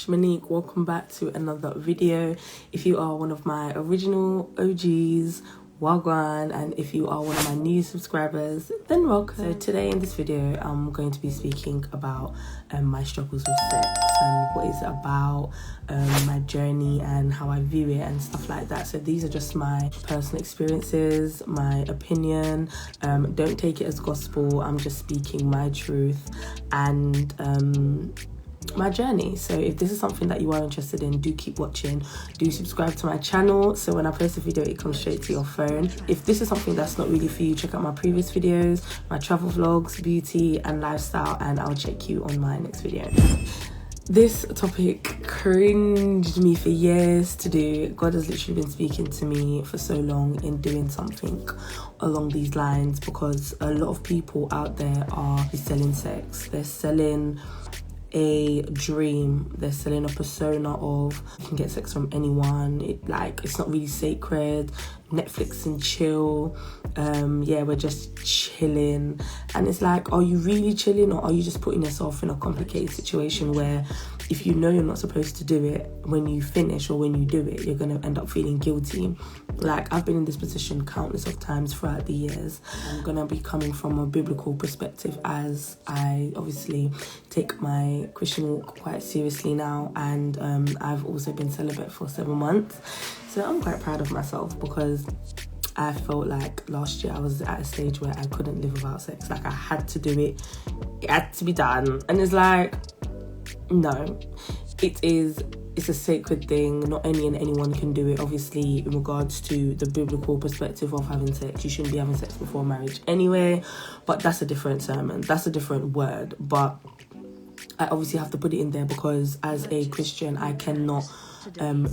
Monique, welcome back to another video. If you are one of my original OGs, wagwan, and if you are one of my new subscribers, then welcome. So today in this video I'm going to be speaking about my struggles with sex and what it's about, my journey and how I view it and stuff like that. So these are just my personal experiences, my opinion. Don't take it as gospel. I'm just speaking my truth and my journey. So if this is something that you are interested in, do keep watching. Do subscribe to my channel so when I post a video it comes straight to your phone. If this is something that's not really for you, check out my previous videos, my travel vlogs, beauty and lifestyle, and I'll check you on my next video. This topic cringed me for years to do. God has literally been speaking to me for so long in doing something along these lines, because a lot of people out there are selling sex. They're selling a dream. They're selling a persona of you can get sex from anyone. It's not really sacred. Netflix and chill. Yeah, we're just chilling. And it's like, are you really chilling, or are you just putting yourself in a complicated situation where if you know you're not supposed to do it, when you finish or when you do it, you're gonna end up feeling guilty? Like, I've been in this position countless of times throughout the years. I'm gonna be coming from a biblical perspective, as I obviously take my Christian walk quite seriously now, and I've also been celibate for 7 months. So I'm quite proud of myself, because I felt like last year I was at a stage where I couldn't live without sex. Like, I had to do it. It had to be done. And it's like, no, it's a sacred thing. Not any and anyone can do it. Obviously, in regards to the biblical perspective of having sex, you shouldn't be having sex before marriage anyway. But that's a different sermon. That's a different word. But I obviously have to put it in there because as a Christian, I cannot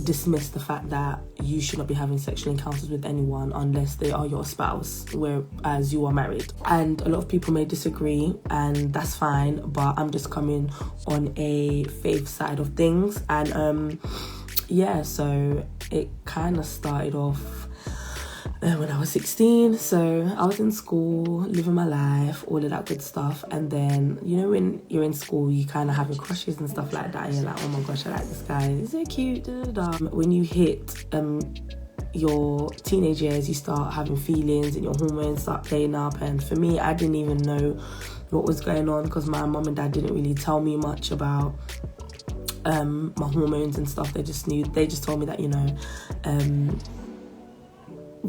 dismiss the fact that you should not be having sexual encounters with anyone unless they are your spouse, whereas you are married. And a lot of people may disagree, and that's fine, but I'm just coming on a faith side of things. And yeah, so it kind of started off when I was 16. So I was in school, living my life, all of that good stuff. And then, you know, when you're in school, you kind of have your crushes and stuff like that. And you're like, oh my gosh, I like this guy. He's so cute. Da, da, da. When you hit your teenage years, you start having feelings and your hormones start playing up. And for me, I didn't even know what was going on because my mum and dad didn't really tell me much about my hormones and stuff. They just told me that,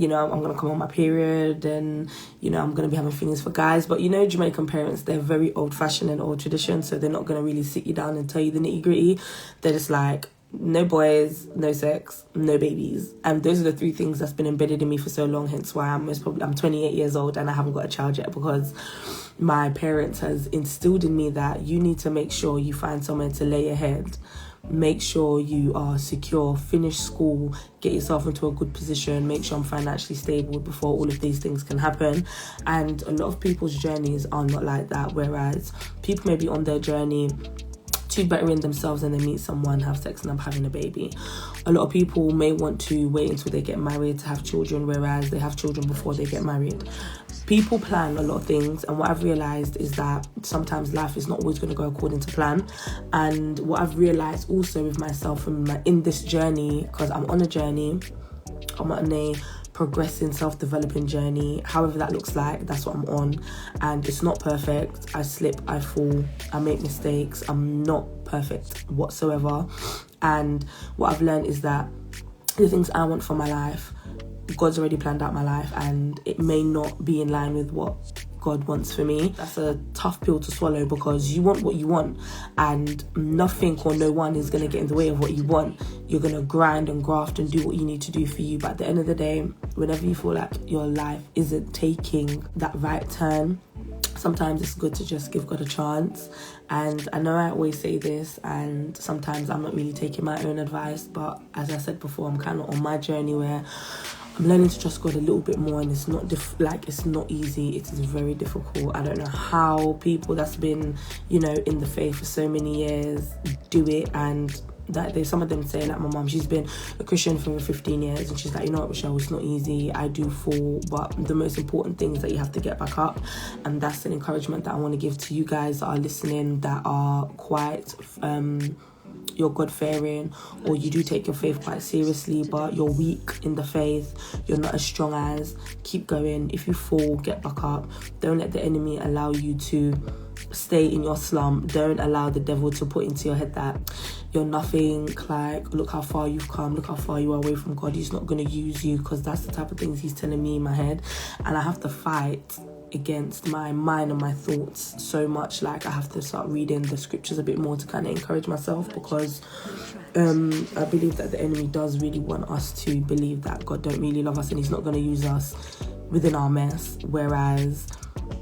I'm going to come on my period and, I'm going to be having feelings for guys. But, Jamaican parents, they're very old-fashioned and old tradition, so they're not going to really sit you down and tell you the nitty-gritty. They're just like, no boys, no sex, no babies. And those are the 3 things that's been embedded in me for so long, hence why I'm 28 years old and I haven't got a child yet, because my parents has instilled in me that you need to make sure you find somewhere to lay your head. Make sure you are secure, finish school, get yourself into a good position, make sure I'm financially stable before all of these things can happen. And a lot of people's journeys are not like that, whereas people may be on their journey to bettering themselves and they meet someone, have sex and end up having a baby. A lot of people may want to wait until they get married to have children, whereas they have children before they get married. People plan a lot of things, and what I've realised is that sometimes life is not always going to go according to plan. And what I've realised also with myself in this journey, because I'm on a journey, I'm on a progressing self-developing journey, however that looks like, that's what I'm on. And it's not perfect. I slip, I fall, I make mistakes. I'm not perfect whatsoever. And what I've learned is that the things I want for my life, God's already planned out my life, and it may not be in line with what God wants for me. That's a tough pill to swallow, because you want what you want and nothing or no one is going to get in the way of what you want. You're going to grind and graft and do what you need to do for you. But at the end of the day, whenever you feel like your life isn't taking that right turn, sometimes it's good to just give God a chance. And I know I always say this, and sometimes I'm not really taking my own advice, but as I said before, I'm kind of on my journey where I'm learning to trust God a little bit more, and it's not it's not easy. It is very difficult. I don't know how people that's been, in the faith for so many years do it, and that there's some of them saying like my mum, she's been a Christian for over 15 years, and she's like, you know what, Rochelle, it's not easy, I do fall, but the most important thing is that you have to get back up. And that's an encouragement that I want to give to you guys that are listening, that are quite you're God-fearing, or you do take your faith quite seriously, but you're weak in the faith, you're not as strong as. Keep going. If you fall, get back up. Don't let the enemy allow you to stay in your slump. Don't allow the devil to put into your head that you're nothing, like, look how far you've come, look how far you are away from God, he's not going to use you, because that's the type of things he's telling me in my head. And I have to fight against my mind and my thoughts so much. Like, I have to start reading the scriptures a bit more to kind of encourage myself, because I believe that the enemy does really want us to believe that God don't really love us and he's not going to use us within our mess, whereas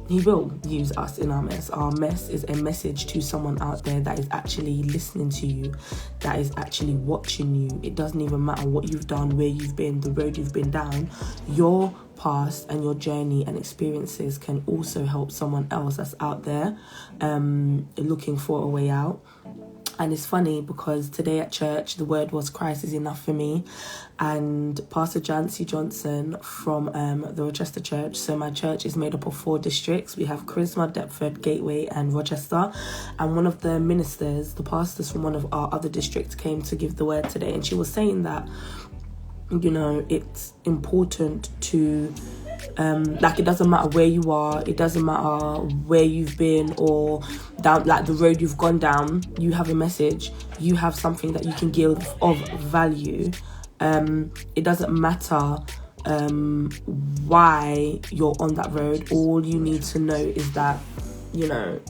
he will use us in our mess. Our mess is a message to someone out there that is actually listening to you, that is actually watching you. It doesn't even matter what you've done, where you've been, the road you've been down. Your past and your journey and experiences can also help someone else that's out there looking for a way out. And it's funny because today at church, the word was Christ is enough for me. And Pastor Jancy Johnson from the Rochester Church. So my church is made up of 4 districts. We have Charisma, Deptford, Gateway and Rochester. And one of the ministers, the pastors from one of our other districts, came to give the word today. And she was saying that, you know, it's important to like, it doesn't matter where you are, it doesn't matter where you've been or down like the road you've gone down, you have a message, you have something that you can give of value. It doesn't matter why you're on that road. All you need to know is that, you know,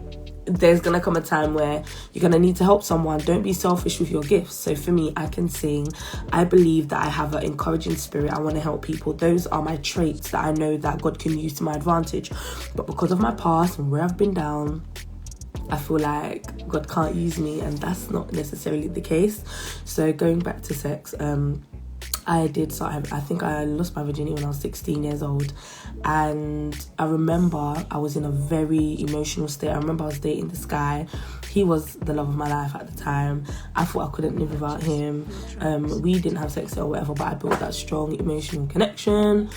there's gonna come a time where you're gonna need to help someone. Don't be selfish with your gifts. So for me, I can sing. I believe that I have an encouraging spirit. I want to help people. Those are my traits that I know that God can use to my advantage. But because of my past and where I've been down, I feel like God can't use me, and that's not necessarily the case. So going back to sex, I think I lost my virginity when I was 16 years old, and I remember I was in a very emotional state. I remember I was dating this guy. He was the love of my life at the time. I thought I couldn't live without him. We didn't have sex or whatever, but I built that strong emotional connection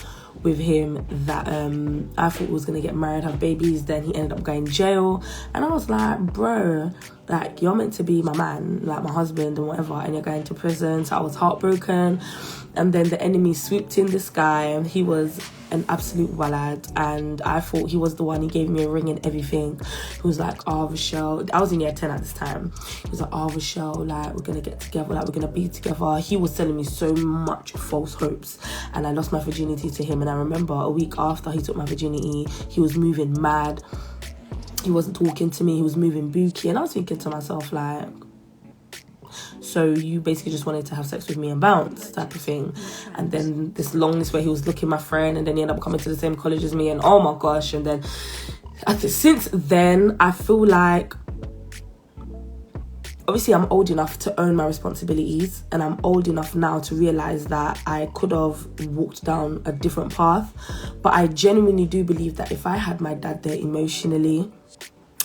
with him that I thought we was gonna get married, have babies. Then he ended up going to jail, and I was like, bro, like, you're meant to be my man, like my husband and whatever, and you're going to prison. So I was heartbroken. And then the enemy swooped in this guy, and he was an absolute wallad, and I thought he was the one. He gave me a ring and everything. He was like, oh, Rochelle, I was in year 10 at this time. He was like, oh, Rochelle, like, we're gonna get together, like, we're gonna be together. He was telling me so much false hopes, and I lost my virginity to him. And I remember a week after he took my virginity, he was moving mad. He wasn't talking to me, he was moving booky, and I was thinking to myself, like, so you basically just wanted to have sex with me and bounce type of thing. And then this long list where he was looking my friend, and then he ended up coming to the same college as me, and oh my gosh. And then since then, I feel like, obviously I'm old enough to own my responsibilities, and I'm old enough now to realize that I could have walked down a different path. But I genuinely do believe that if I had my dad there emotionally,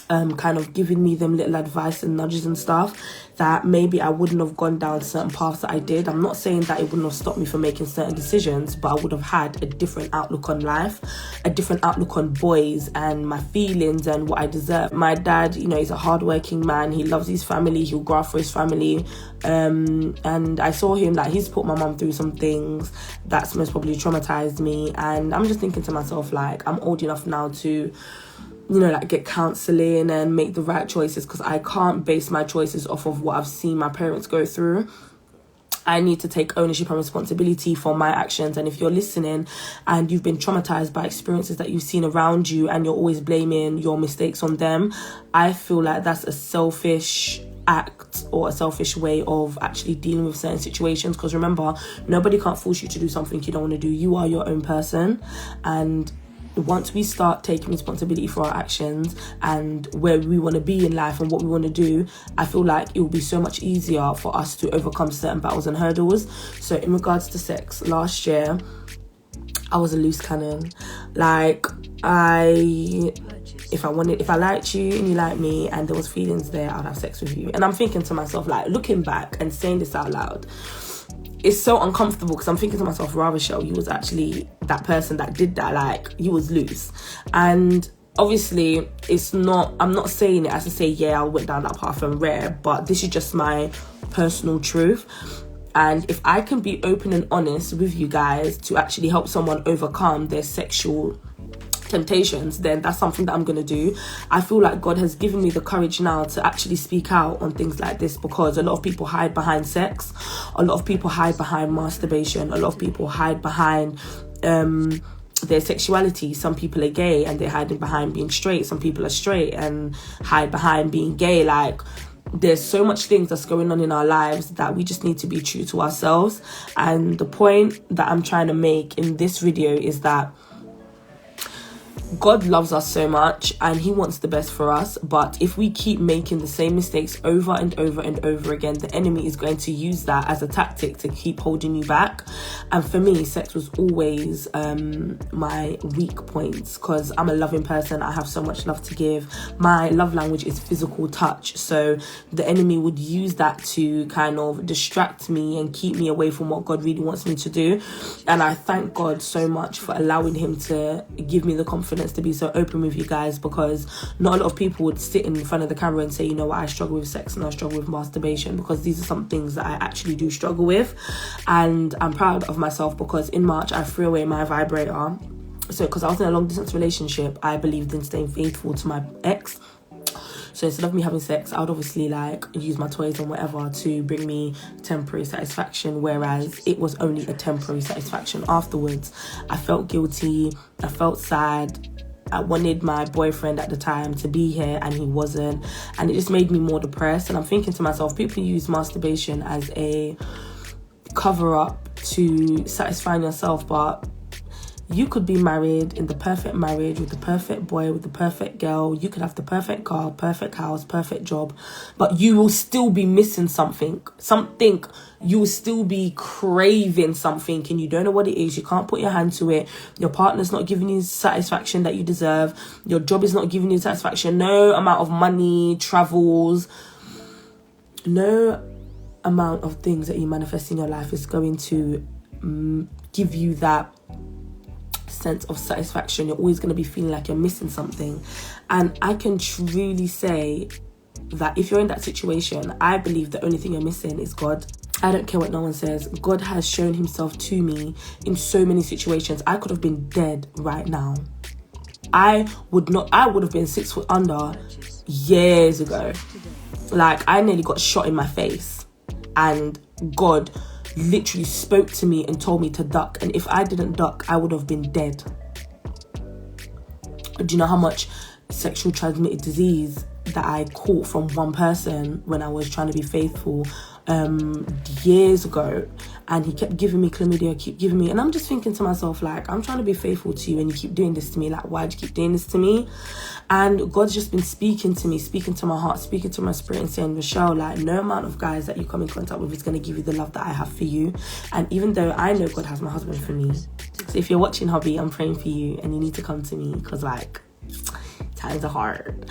kind of giving me them little advice and nudges and stuff, that maybe I wouldn't have gone down certain paths that I did. I'm not saying that it wouldn't have stopped me from making certain decisions, but I would have had a different outlook on life, a different outlook on boys and my feelings and what I deserve. My dad, you know, he's a hardworking man. He loves his family. He'll go out for his family. And I saw him, like, he's put my mum through some things that's most probably traumatized me. And I'm just thinking to myself, like, I'm old enough now to, you know, like, get counselling and make the right choices, because I can't base my choices off of what I've seen my parents go through. I need to take ownership and responsibility for my actions. And if you're listening and you've been traumatized by experiences that you've seen around you and you're always blaming your mistakes on them, I feel like that's a selfish act or a selfish way of actually dealing with certain situations. Because remember, nobody can't force you to do something you don't want to do. You are your own person, and once we start taking responsibility for our actions and where we want to be in life and what we want to do, I feel like it will be so much easier for us to overcome certain battles and hurdles. So in regards to sex, last year I was a loose cannon. Like, in if I liked you and you liked me and there was feelings there, I'd have sex with you. And I'm thinking to myself, like, looking back and saying this out loud, it's so uncomfortable, because I'm thinking to myself, Rochelle, you was actually that person that did that. Like, you was loose. And obviously I'm not saying it as to say, yeah, I went down that path and rare, but this is just my personal truth. And if I can be open and honest with you guys to actually help someone overcome their sexual temptations, then that's something that I'm gonna do. I feel like God has given me the courage now to actually speak out on things like this, because a lot of people hide behind sex, a lot of people hide behind masturbation, a lot of people hide behind their sexuality. Some people are gay and they're hiding behind being straight. Some people are straight and hide behind being gay. Like, there's so much things that's going on in our lives that we just need to be true to ourselves. And the point that I'm trying to make in this video is that God loves us so much and he wants the best for us, but if we keep making the same mistakes over and over and over again, the enemy is going to use that as a tactic to keep holding you back. And for me, sex was always my weak points, because I'm a loving person. I have so much love to give. My love language is physical touch, so the enemy would use that to kind of distract me and keep me away from what God really wants me to do. And I thank God so much for allowing him to give me the confidence to be so open with you guys, because not a lot of people would sit in front of the camera and say, you know what, I struggle with sex and I struggle with masturbation, because these are some things that I actually do struggle with. And I'm proud of myself, because in March I threw away my vibrator. So because I was in a long distance relationship, I believed in staying faithful to my ex. So instead of me having sex, I would obviously like use my toys and whatever to bring me temporary satisfaction, whereas it was only a temporary satisfaction. Afterwards, I felt guilty, I felt sad. I wanted my boyfriend at the time to be here and he wasn't, and it just made me more depressed. And I'm thinking to myself, people use masturbation as a cover up to satisfying yourself, but you could be married in the perfect marriage with the perfect boy, with the perfect girl. You could have the perfect car, perfect house, perfect job, but you will still be missing something. You will still be craving something and you don't know what it is. You can't put your hand to it. Your partner's not giving you satisfaction that you deserve. Your job is not giving you satisfaction. No amount of money, travels, no amount of things that you manifest in your life is going to give you that sense of satisfaction. You're always going to be feeling like you're missing something. And I can truly say that if you're in that situation, I believe the only thing you're missing is God. I don't care what no one says. God has shown himself to me in so many situations. I could have been dead right now. I would have been 6 foot under years ago. Like, I nearly got shot in my face and God literally spoke to me and told me to duck, and if I didn't duck, I would have been dead. Do you know how much sexual transmitted disease that I caught from one person when I was trying to be faithful years ago? And he kept giving me chlamydia, and I'm just thinking to myself, like, I'm trying to be faithful to you and you keep doing this to me. Like, why'd you keep doing this to me? And God's just been speaking to me, speaking to my heart, speaking to my spirit, and saying, Rochelle, like, no amount of guys that you come in contact with is going to give you the love that I have for you. And even though I know God has my husband for me, so if you're watching, hubby, I'm praying for you and you need to come to me, because like, times are hard.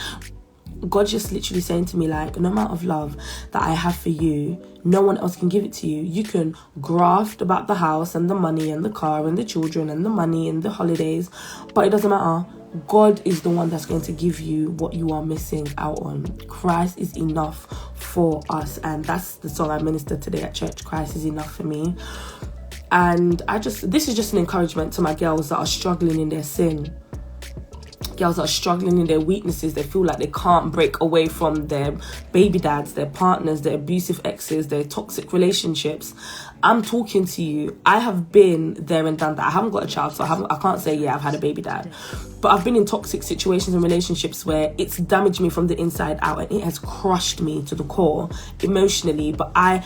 God's just literally saying to me, like, no amount of love that I have for you, no one else can give it to you. You can graft about the house and the money and the car and the children and the money and the holidays, but it doesn't matter. God is the one that's going to give you what you are missing out on. Christ is enough for us. And that's the song I ministered today at church. Christ is enough for me. And this is just an encouragement to my girls that are struggling in their sin. Girls that are struggling in their weaknesses. They feel like they can't break away from their baby dads, their partners, their abusive exes, their toxic relationships. I'm talking to you. I have been there and done that. I haven't got a child, so I can't say, yeah, I've had a baby dad. But I've been in toxic situations and relationships where it's damaged me from the inside out, and it has crushed me to the core emotionally. But I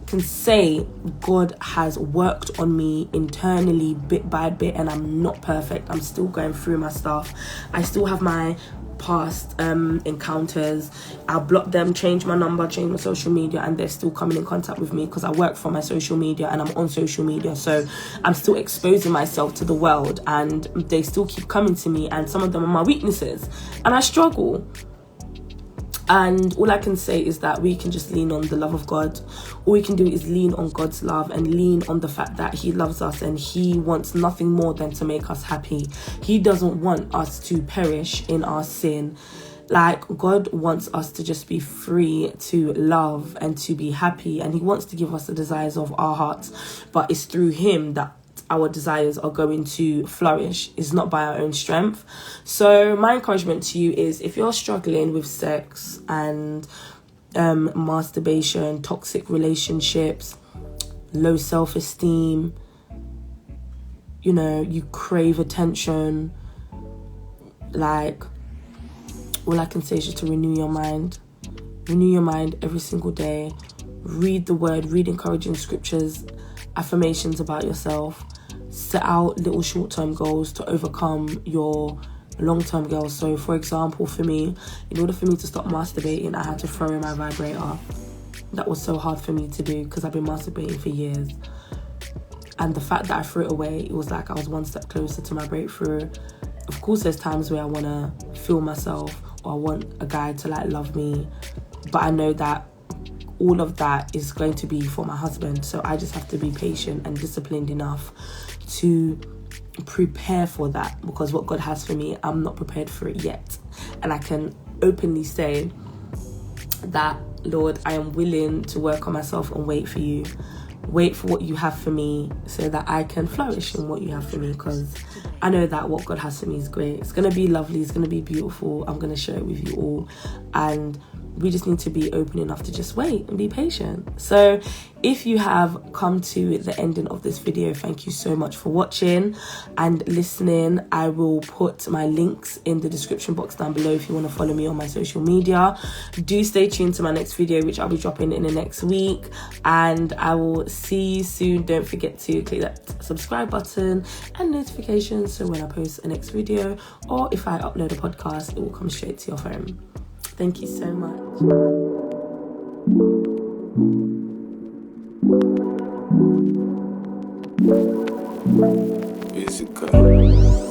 can say God has worked on me internally bit by bit, and I'm not perfect. I'm still going through my stuff. I still have my past encounters. I'll block them, change my number, change my social media, and they're still coming in contact with me because I work for my social media and I'm on social media, so I'm still exposing myself to the world, and they still keep coming to me, and some of them are my weaknesses and I struggle. And all I can say is that we can just lean on the love of God. All we can do is lean on God's love and lean on the fact that he loves us and he wants nothing more than to make us happy. He doesn't want us to perish in our sin. Like, God wants us to just be free to love and to be happy, and he wants to give us the desires of our hearts, but it's through him that our desires are going to flourish. It's not by our own strength. So my encouragement to you is, if you're struggling with sex and masturbation, toxic relationships, low self-esteem, you know, you crave attention, like, all I can say is just to renew your mind every single day. Read the word, read encouraging scriptures, affirmations about yourself. Set out little short-term goals to overcome your long-term goals. So for example, for me, in order for me to stop masturbating, I had to throw in my vibrator. That was so hard for me to do because I've been masturbating for years, and the fact that I threw it away, it was like I was one step closer to my breakthrough. Of course, there's times where I want to feel myself, or I want a guy to like love me, but I know that all of that is going to be for my husband. So I just have to be patient and disciplined enough to prepare for that, because what God has for me, I'm not prepared for it yet. And I can openly say that, Lord, I am willing to work on myself and wait for you. Wait for what you have for me so that I can flourish in what you have for me, because I know that what God has for me is great. It's going to be lovely. It's going to be beautiful. I'm going to share it with you all. And we just need to be open enough to just wait and be patient. So if you have come to the ending of this video, thank you so much for watching and listening. I will put my links in the description box down below if you want to follow me on my social media. Do stay tuned to my next video, which I'll be dropping in the next week, and I will see you soon. Don't forget to click that subscribe button and notifications, so when I post a next video, or if I upload a podcast, it will come straight to your phone. Thank you so much. Music.